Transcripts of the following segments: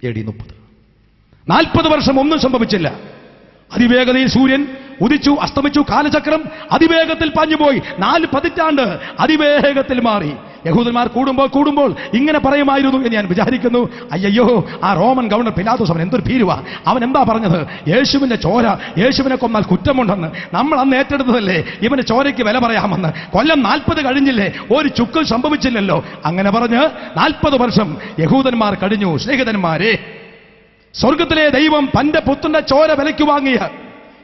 AD 30. 40 വർഷം ഒന്നും സംഭവിച്ചില്ല. അതിവേഗതയിൽ സൂര്യൻ ഉദിച്ചു അസ്തമിച്ചു. കാലചക്രം അതിവേഗത്തിൽ പാഞ്ഞുപോയി. 4 പതിറ്റാണ്ട് അതിവേഗത്തിൽ മാറി. യഹൂദന്മാർ കൂടുമ്പോൾ ഇങ്ങനെ പറയുമായിരുന്നു എന്ന് ഞാൻ വിചാരിക്കുന്നു. അയ്യോ, ആ റോമൻ ഗവർണർ പിലാത്തോസ് അവൻ എന്തൊരു ഭീരുവാ. അവൻ എന്താ പറഞ്ഞത്? യേശുവിന്റെ ചോര, യേശുവിനെ കൊന്നാൽ കുറ്റമുണ്ടെന്ന്. നമ്മൾ അന്ന് ഏറ്റെടുത്തതല്ലേ ഇവന്റെ ചോരയ്ക്ക് വില പറയാമെന്ന്. കൊല്ലം 40 കഴിഞ്ഞില്ലേ, ഒരു ചുക്കും സംഭവിച്ചില്ലല്ലോ. അങ്ങനെ പറഞ്ഞ് 40 വർഷം യഹൂദന്മാർ കഴിഞ്ഞു. സ്നേഹിതന്മാരെ, സ്വർഗത്തിലെ ദൈവം തന്റെ പുത്രന്റെ ചോര വിലയ്ക്ക് വാങ്ങിയ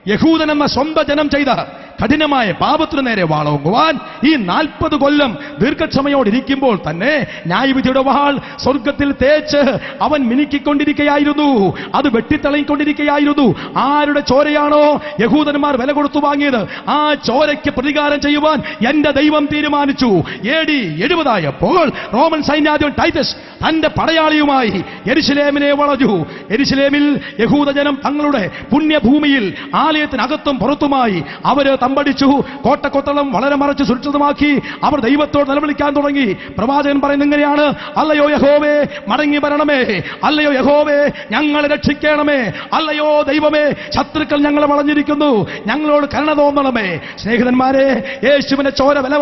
യഹൂദൻ എന്ന സ്വന്തം ജനം ചെയ്ത കഠിനമായ പാപത്തിനു നേരെ വാളോങ്ങുവാൻ ഈ 40 കൊല്ലം ദീർഘക്ഷമയോടിരിക്കുമ്പോൾ തന്നെ ന്യായവിധിയുടെ വാൾ സ്വർഗത്തിൽ തേച്ച് അവൻ മിനുക്കിക്കൊണ്ടിരിക്കുകയായിരുന്നു. അത് വെട്ടിത്തളങ്ങിക്കൊണ്ടിരിക്കുകയായിരുന്നു. ആരുടെ ചോരയാണോ യഹൂദന്മാർ വില കൊടുത്തു വാങ്ങിയത്, ആ ചോരയ്ക്ക് പ്രതികാരം ചെയ്യുവാൻ എന്റെ ദൈവം തീരുമാനിച്ചു. AD 70 ആയപ്പോൾ റോമൻ സൈന്യാധിപൻ ടൈറ്റസ് തന്റെ പടയാളിയുമായി യെരുശലേമിനെ വളഞ്ഞു. യെരുശലേമിൽ യഹൂദജനം തങ്ങളുടെ പുണ്യഭൂമിയിൽ ആലയത്തിനകത്തും പുറത്തുമായി അവര് തമ്പടിച്ചു. കോട്ടക്കൊത്തളം വളരെ മറച്ച് സുരക്ഷിതമാക്കി അവർ ദൈവത്തോട് നിലവിളിക്കാൻ തുടങ്ങി. പ്രവാചകൻ പറയുന്നത് ഇങ്ങനെയാണ്: അല്ലയോ യഹോവേ, മടങ്ങി വരണമേ. അല്ലയോ യഹോവേ, ഞങ്ങളെ രക്ഷിക്കണമേ. അല്ലയോ ദൈവമേ, ശത്രുക്കൾ ഞങ്ങളെ വളഞ്ഞിരിക്കുന്നു, ഞങ്ങളോട് കരുണ തോന്നണമേ. സ്നേഹിതന്മാരെ, യേശുവിനെ ചോര വില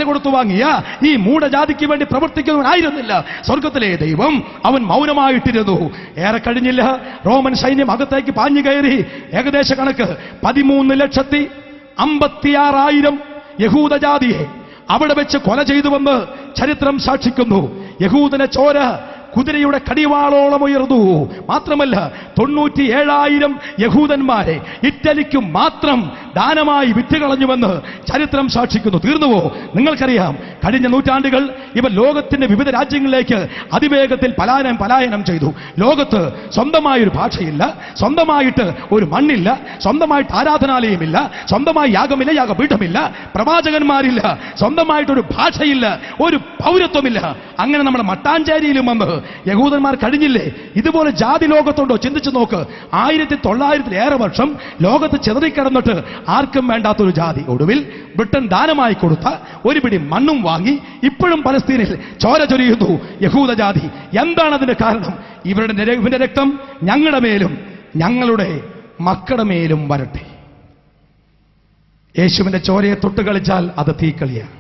കൊടുത്തു വാങ്ങിയ ഈ മൂഢജാതിക്ക് വേണ്ടി പ്രവർത്തിക്കുന്നവനായിരുന്നില്ല സ്വർഗത്തിലെ ദൈവം. അവൻ മൗനമായിട്ടിരുന്നു. ഏറെ കഴിഞ്ഞില്ല, റോമൻ സൈന്യം അകത്തേക്ക് പാഞ്ഞു കയറി. ഏകദേശ കണക്ക് 13,56,000 യഹൂദജാതിയെ അവിടെ വെച്ച് കൊല ചെയ്തുവെന്ന് ചരിത്രം സാക്ഷിക്കുന്നു. യഹൂദന ചോര കുതിരയുടെ കടിവാളോളം ഉയർന്നു. മാത്രമല്ല 97,000 യഹൂദന്മാരെ ഇറ്റലിക്ക് മാത്രം ദാനമായി വിറ്റുകളഞ്ഞുവെന്ന് ചരിത്രം സാക്ഷിക്കുന്നു. തീർന്നുവോ? നിങ്ങൾക്കറിയാം, കഴിഞ്ഞ നൂറ്റാണ്ടുകൾ ഇവർ ലോകത്തിന്റെ വിവിധ രാജ്യങ്ങളിലേക്ക് അതിവേഗത്തിൽ പലായനം ചെയ്തു. ലോകത്ത് സ്വന്തമായൊരു ഭാഷയില്ല, സ്വന്തമായിട്ട് ഒരു മണ്ണില്ല, സ്വന്തമായിട്ട് ആരാധനാലയമില്ല, സ്വന്തമായി യാഗമില്ല, യാഗപീഠമില്ല, പ്രവാചകന്മാരില്ല, സ്വന്തമായിട്ടൊരു ഭാഷയില്ല, ഒരു പൗരത്വമില്ല. അങ്ങനെ നമ്മുടെ മട്ടാഞ്ചേരിയിലും വന്ന് യഹൂദന്മാർ കഴിഞ്ഞില്ലേ? ഇതുപോലെ ജാതി ലോകത്തുണ്ടോ? ചിന്തിച്ചു നോക്ക്. 1900-ലേറെ വർഷം ലോകത്ത് ചിതറിക്കിടന്നിട്ട് ആർക്കും വേണ്ടാത്തൊരു ജാതി. ഒടുവിൽ ബ്രിട്ടൻ ദാനമായി കൊടുത്ത ഒരു പിടി മണ്ണും വാങ്ങി ഇപ്പോഴും പലസ്തീനിൽ ചോര ചൊരിയുന്നു യഹൂദ ജാതി. എന്താണ് അതിന്റെ കാരണം? ഇവന്റെ രക്തം ഞങ്ങളുടെ മേലും ഞങ്ങളുടെ മക്കളുടെ മേലും വരട്ടെ. യേശുവിന്റെ ചോരയെ തൊട്ട് കളിച്ചാൽ അത് തീക്കളിയാണ്,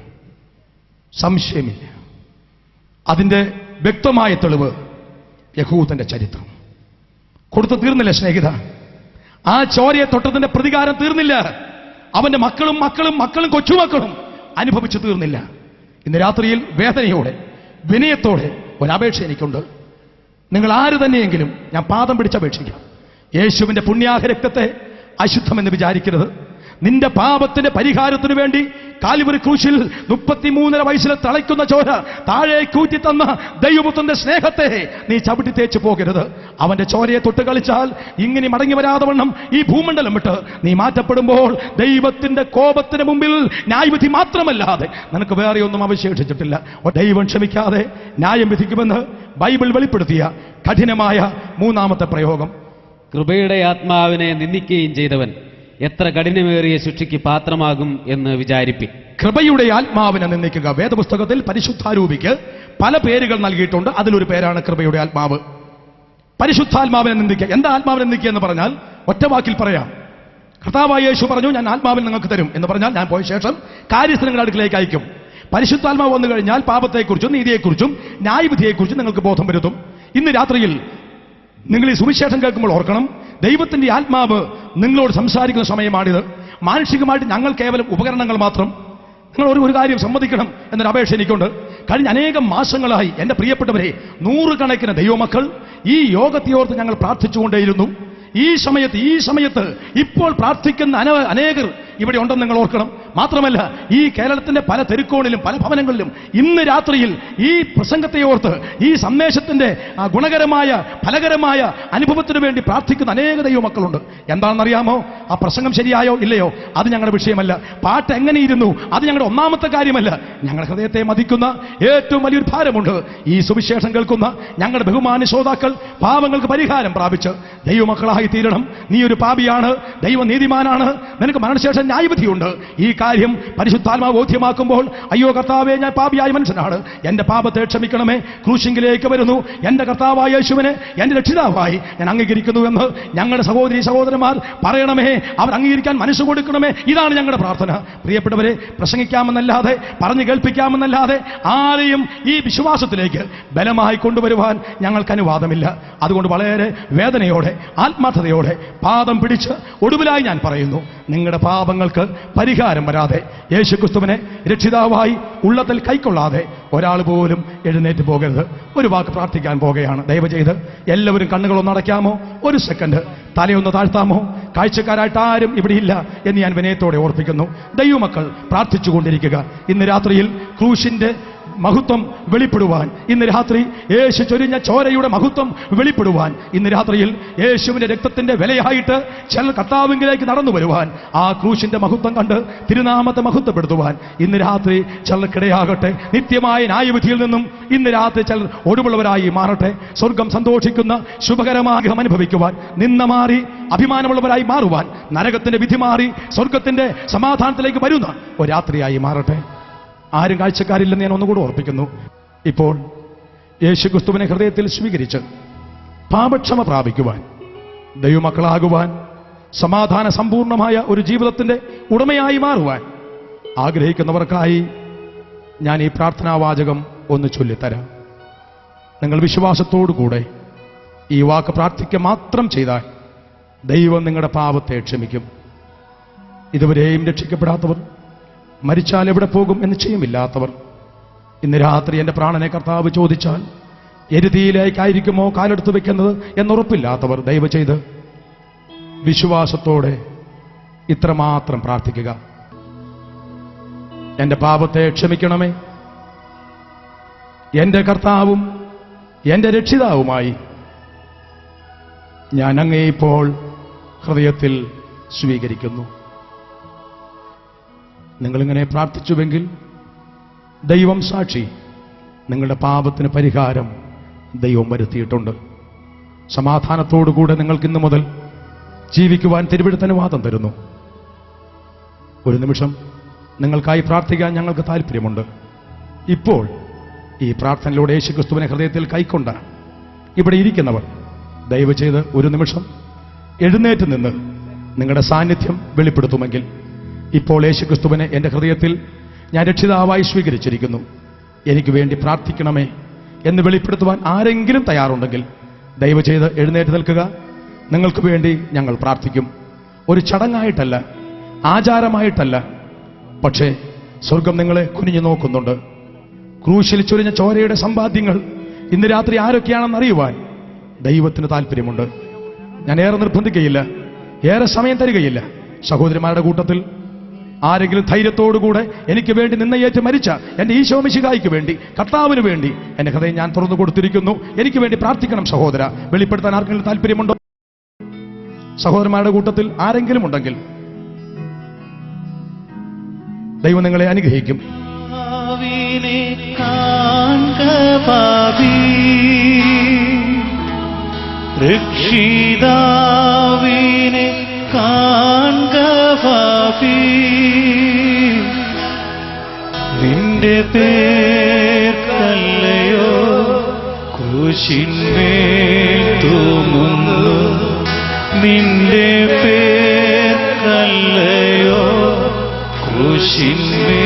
സംശയമില്ല. അതിന്റെ വ്യക്തമായ തെളിവ് യഹൂദന്റെ ചരിത്രം. കൊടുത്തു തീർന്നില്ല സ്നേഹിത. ആ ചോരയെ തൊട്ടതിന്റെ പ്രതികാരം തീർന്നില്ല. അവന്റെ മക്കളും കൊച്ചുമക്കളും അനുഭവിച്ചു തീർന്നില്ല. ഇന്ന് രാത്രിയിൽ വേദനയോടെ വിനയത്തോടെ ഒരപേക്ഷ എനിക്കുണ്ട്. നിങ്ങൾ ആര് തന്നെയെങ്കിലും ഞാൻ പാദം പിടിച്ചപേക്ഷിക്കാം. യേശുവിന്റെ പുണ്യാഹ രക്തത്തെ അശുദ്ധമെന്ന് വിചാരിക്കരുത്. നിന്റെ പാപത്തിന്റെ പരിഹാരത്തിനു വേണ്ടി കാൽവരി ക്രൂശിൽ 33.5 വയസ്സിലെ തളയ്ക്കുന്ന ചോര താഴെ കൂറ്റി തന്ന ദൈവപുത്രന്റെ സ്നേഹത്തെ നീ ചവിട്ടി തേച്ചു പോകരുത്. അവന്റെ ചോരയെ തൊട്ട് കളിച്ചാൽ ഇങ്ങനെ മടങ്ങി വരാതെ വണ്ണം ഈ ഭൂമണ്ഡലം വിട്ട് നീ മാറ്റപ്പെടുമ്പോൾ ദൈവത്തിന്റെ കോപത്തിന് മുമ്പിൽ ന്യായവിധി മാത്രമല്ലാതെ നിനക്ക് വേറെ ഒന്നും അവശേഷിച്ചിട്ടില്ല. ദൈവം ക്ഷമിക്കാതെ ന്യായം വിധിക്കുമെന്ന് ബൈബിൾ വെളിപ്പെടുത്തിയ കഠിനമായ 3ാമത്തെ പ്രയോഗം. കൃപയുടെ ആത്മാവിനെ നിന്ദിക്കുകയും ചെയ്തവൻ എത്ര കഠിനമേറിയ ശിക്ഷയ്ക്ക് പാത്രമാകും എന്ന് വിചാരിപ്പി. കൃപയുടെ ആത്മാവിനെ നിന്ദിക്കുക. വേദപുസ്തകത്തിൽ പരിശുദ്ധാരൂപിക്ക് പല പേരുകൾ നൽകിയിട്ടുണ്ട്. അതിലൊരു പേരാണ് കൃപയുടെ ആത്മാവ്. പരിശുദ്ധാത്മാവിനെ നിന്ദിക്കുക. എന്താ ആത്മാവിനെ നിന്ദിക്കുക എന്ന് പറഞ്ഞാൽ ഒറ്റ വാക്കിൽ പറയാം. കർത്താവായ യേശു പറഞ്ഞു, ഞാൻ ആത്മാവിനെ നിങ്ങൾക്ക് തരും എന്ന് പറഞ്ഞാൽ ഞാൻ പോയ ശേഷം കാര്യസ്ഥലങ്ങളുടെ അടുക്കിലേക്ക് അയക്കും. പരിശുദ്ധാത്മാവ് വന്നു കഴിഞ്ഞാൽ പാപത്തെക്കുറിച്ചും നീതിയെക്കുറിച്ചും ന്യായവിധിയെക്കുറിച്ചും നിങ്ങൾക്ക് ബോധം വരുത്തും. ഇന്ന് രാത്രിയിൽ നിങ്ങൾ ഈ സുവിശേഷം കേൾക്കുമ്പോൾ ഓർക്കണം, ദൈവത്തിന്റെ ആത്മാവ് നിങ്ങളോട് സംസാരിക്കുന്ന സമയമാണിത്. മാനുഷികമായിട്ട് ഞങ്ങൾ കേവലം ഉപകരണങ്ങൾ മാത്രം. നിങ്ങൾ ഒരു കാര്യം സമ്മതിക്കണം എന്നൊരു അപേക്ഷ എനിക്കുണ്ട്. കഴിഞ്ഞ അനേകം മാസങ്ങളായി എൻ്റെ പ്രിയപ്പെട്ടവരെ, 100 കണക്കിന് ദൈവമക്കൾ ഈ യോഗത്തെയോർത്ത് ഞങ്ങൾ പ്രാർത്ഥിച്ചുകൊണ്ടേയിരുന്നു. ഈ സമയത്ത് ഇപ്പോൾ പ്രാർത്ഥിക്കുന്ന അനേകർ ഇവിടെ ഉണ്ടെന്ന് നിങ്ങൾ ഓർക്കണം. മാത്രമല്ല, ഈ കേരളത്തിന്റെ പല തെരുക്കോണിലും പല ഭവനങ്ങളിലും ഇന്ന് രാത്രിയിൽ ഈ പ്രസംഗത്തെ ഓർത്ത് ഈ സന്ദേശത്തിന്റെ ഗുണകരമായ ഫലകരമായ അനുഭവത്തിന് വേണ്ടി പ്രാർത്ഥിക്കുന്ന അനേക ദൈവമക്കളുണ്ട്. എന്താണെന്നറിയാമോ? ആ പ്രസംഗം ശരിയായോ ഇല്ലയോ അത് ഞങ്ങളുടെ വിഷയമല്ല. പാട്ട് എങ്ങനെയിരുന്നു അത് ഞങ്ങളുടെ ഒന്നാമത്തെ കാര്യമല്ല. ഞങ്ങളുടെ ഹൃദയത്തെ മതിക്കുന്ന ഏറ്റവും വലിയൊരു ഭാരമുണ്ട്. ഈ സുവിശേഷം കേൾക്കുന്ന ഞങ്ങളുടെ ബഹുമാന്യ ശ്രോതാക്കൾ പാപങ്ങൾക്ക് പരിഹാരം പ്രാപിച്ച് ദൈവമക്കളായി തീരണം. നീ ഒരു പാപിയാണ്, ദൈവ നീതിമാനാണ്, നിനക്ക് മരണശേഷം ന്യായവിധിയുണ്ട്. ഈ കാര്യം പരിശുദ്ധാത്മാവ് ബോധ്യമാക്കുമ്പോൾ, അയ്യോ കർത്താവേ, ഞാൻ പാപിയായ മനുഷ്യനാണ്, എന്റെ പാപത്തെ ക്ഷമിക്കണമേ, ക്രൂശിങ്കിലേക്ക് വരുന്നു, എന്റെ കർത്താവായ യേശുവിനെ എന്റെ രക്ഷിതാവായി ഞാൻ അംഗീകരിക്കുന്നു എന്ന് ഞങ്ങളുടെ സഹോദരി സഹോദരന്മാർ പറയണമേ. അവർ അംഗീകരിക്കാൻ മനസ്സ് കൊടുക്കണമേ. ഇതാണ് ഞങ്ങളുടെ പ്രാർത്ഥന. പ്രിയപ്പെട്ടവരെ, പ്രസംഗിക്കാമെന്നല്ലാതെ പറഞ്ഞു കേൾപ്പിക്കാമെന്നല്ലാതെ ആരെയും ഈ വിശ്വാസത്തിലേക്ക് ബലമായി കൊണ്ടുവരുവാൻ ഞങ്ങൾക്ക് അനുവാദമില്ല. അതുകൊണ്ട് വളരെ വേദനയോടെ ആത്മാർത്ഥതയോടെ പാദം പിടിച്ച് ഒടുവിലായി ഞാൻ പറയുന്നു, നിങ്ങളുടെ പാപങ്ങൾക്ക് പരിഹാരം വരാതെ, യേശുക്രിസ്തുവിനെ രക്ഷിതാവായി ഉള്ളത്തിൽ കൈക്കൊള്ളാതെ ഒരാൾ പോലും എഴുന്നേറ്റ് പോകരുത്. ഒരു വാക്ക് പ്രാർത്ഥിക്കാൻ പോകുകയാണ്. ദയവ് ചെയ്ത് എല്ലാവരും കണ്ണുകളൊന്ന് അടയ്ക്കാമോ? ഒരു സെക്കൻഡ് തലയൊന്ന് താഴ്ത്താമോ? കാഴ്ചക്കാരായിട്ട് ആരും ഇവിടെയില്ല എന്ന് ഞാൻ വിനയത്തോടെ ഓർപ്പിക്കുന്നു. ദൈവമക്കൾ പ്രാർത്ഥിച്ചുകൊണ്ടിരിക്കുക. ഇന്ന് രാത്രിയിൽ ക്രൂശിന്റെ മഹത്വം വെളിപ്പെടുവാൻ, ഇന്ന് രാത്രി യേശു ചൊരിഞ്ഞ ചോരയുടെ മഹത്വം വെളിപ്പെടുവാൻ, ഇന്ന് രാത്രിയിൽ യേശുവിന്റെ രക്തത്തിന്റെ വിലയായിട്ട് ചില കർത്താവിലേക്ക് നടന്നു വരുവാൻ, ആ ക്രൂശിന്റെ മഹത്വം കണ്ട് തിരുനാമത്തെ മഹത്വപ്പെടുത്തുവാൻ ഇന്ന് രാത്രി ചിലർക്കിടയാകട്ടെ. നിത്യമായ ന്യായവിധിയിൽ നിന്നും ഇന്ന് രാത്രി ചിലർ ഒഴിവുള്ളവരായി മാറട്ടെ. സ്വർഗം സന്തോഷിക്കുന്ന ശുഭകരമാഗ്രഹം അനുഭവിക്കുവാൻ, നിന്ന മാറി അഭിമാനമുള്ളവരായി മാറുവാൻ, നരകത്തിന്റെ വിധി മാറി സ്വർഗത്തിന്റെ സമാധാനത്തിലേക്ക് വരുന്ന ഒരു രാത്രിയായി മാറട്ടെ. ആരും കാഴ്ചക്കാരില്ലെന്ന് ഞാൻ ഒന്നുകൂടെ ഓർപ്പിക്കുന്നു. ഇപ്പോൾ യേശുക്രിസ്തുവിനെ ഹൃദയത്തിൽ സ്വീകരിച്ച് പാപക്ഷമ പ്രാപിക്കുവാൻ, ദൈവമക്കളാകുവാൻ, സമാധാന സമ്പൂർണമായ ഒരു ജീവിതത്തിന്റെ ഉടമയായി മാറുവാൻ ആഗ്രഹിക്കുന്നവർക്കായി ഞാൻ ഈ പ്രാർത്ഥനാവാചകം ഒന്ന് ചൊല്ലിത്തരാം. നിങ്ങൾ വിശ്വാസത്തോടുകൂടെ ഈ വാക്ക് പ്രാർത്ഥിക്കുക മാത്രം ചെയ്താൽ ദൈവം നിങ്ങളുടെ പാപത്തെ ക്ഷമിക്കും. ഇതുവരെയും രക്ഷിക്കപ്പെടാത്തവർ, മരിച്ചാൽ എവിടെ പോകും എന്ന് നിശ്ചയമില്ലാത്തവർ, ഇന്ന് രാത്രി എൻ്റെ പ്രാണനെ കർത്താവ് ചോദിച്ചാൽ എരുതിയിലേക്കായിരിക്കുമോ കാലെടുത്ത് വെക്കുന്നത് എന്നുറപ്പില്ലാത്തവർ, ദയവ് ചെയ്ത് വിശ്വാസത്തോടെ ഇത്രമാത്രം പ്രാർത്ഥിക്കുക. എൻ്റെ പാപത്തെ ക്ഷമിക്കണമേ, എൻ്റെ കർത്താവും എൻ്റെ രക്ഷിതാവുമായി ഞാൻ അങ്ങേ ഇപ്പോൾ ഹൃദയത്തിൽ സ്വീകരിക്കുന്നു. നിങ്ങളിങ്ങനെ പ്രാർത്ഥിച്ചുവെങ്കിൽ ദൈവം സാക്ഷി, നിങ്ങളുടെ പാപത്തിന് പരിഹാരം ദൈവം വരുത്തിയിട്ടുണ്ട്. സമാധാനത്തോടുകൂടെ നിങ്ങൾക്കിന്നു മുതൽ ജീവിക്കുവാൻ തിരുവെഴുത്ത് അനുവാദം തരുന്നു. ഒരു നിമിഷം നിങ്ങൾക്കായി പ്രാർത്ഥിക്കാൻ ഞങ്ങൾക്ക് താല്പര്യമുണ്ട്. ഇപ്പോൾ ഈ പ്രാർത്ഥനയിലൂടെ യേശുക്രിസ്തുവിനെ ഹൃദയത്തിൽ കൈക്കൊണ്ട ഇവിടെ ഇരിക്കുന്നവർ ദയവ് ചെയ്ത് ഒരു നിമിഷം എഴുന്നേറ്റ് നിന്ന് നിങ്ങളുടെ സാന്നിധ്യം വെളിപ്പെടുത്തുമെങ്കിൽ, ഇപ്പോൾ യേശുക്രിസ്തുവിനെ എൻ്റെ ഹൃദയത്തിൽ ഞാൻ രക്ഷിതാവായി സ്വീകരിച്ചിരിക്കുന്നു, എനിക്ക് വേണ്ടി പ്രാർത്ഥിക്കണമേ എന്ന് വെളിപ്പെടുത്തുവാൻ ആരെങ്കിലും തയ്യാറുണ്ടെങ്കിൽ ദയവ് ചെയ്ത് എഴുന്നേറ്റ് നിൽക്കുക. നിങ്ങൾക്ക് വേണ്ടി ഞങ്ങൾ പ്രാർത്ഥിക്കും. ഒരു ചടങ്ങായിട്ടല്ല, ആചാരമായിട്ടല്ല, പക്ഷേ സ്വർഗം നിങ്ങളെ കുനിഞ്ഞു നോക്കുന്നുണ്ട്. ക്രൂശിൽ ചൊരിഞ്ഞ ചോരയുടെ സമ്പാദ്യങ്ങൾ ഇന്ന് രാത്രി ആരൊക്കെയാണെന്ന് അറിയുവാൻ ദൈവത്തിന് താല്പര്യമുണ്ട്. ഞാൻ ഏറെ നിർബന്ധിക്കുകയില്ല, ഏറെ സമയം തരികയില്ല. സഹോദരിമാരുടെ കൂട്ടത്തിൽ ആരെങ്കിലും ധൈര്യത്തോടുകൂടെ എനിക്ക് വേണ്ടി നിന്നയേറ്റ് മരിച്ച എൻ്റെ ഈശോ മിശിഹായ്ക്ക് വേണ്ടി, കർത്താവിന് വേണ്ടി എൻ്റെ ഹൃദയം ഞാൻ തുറന്നു കൊടുത്തിരിക്കുന്നു, എനിക്ക് വേണ്ടി പ്രാർത്ഥിക്കണം സഹോദര, വെളിപ്പെടുത്താൻ ആർക്കെങ്കിലും താല്പര്യമുണ്ടോ? സഹോദരന്മാരുടെ കൂട്ടത്തിൽ ആരെങ്കിലും ഉണ്ടെങ്കിൽ ദൈവം നിങ്ങളെ അനുഗ്രഹിക്കും. രക്ഷിതാവിനെ കാൺക പാപി, നിന്റെ പേർക്കല്ലയോ ക്രൂശിന്മേൽ തൂങ്ങുന്നു, നിന്റെ പേർക്കല്ലയോ ക്രൂശിന്മേൽ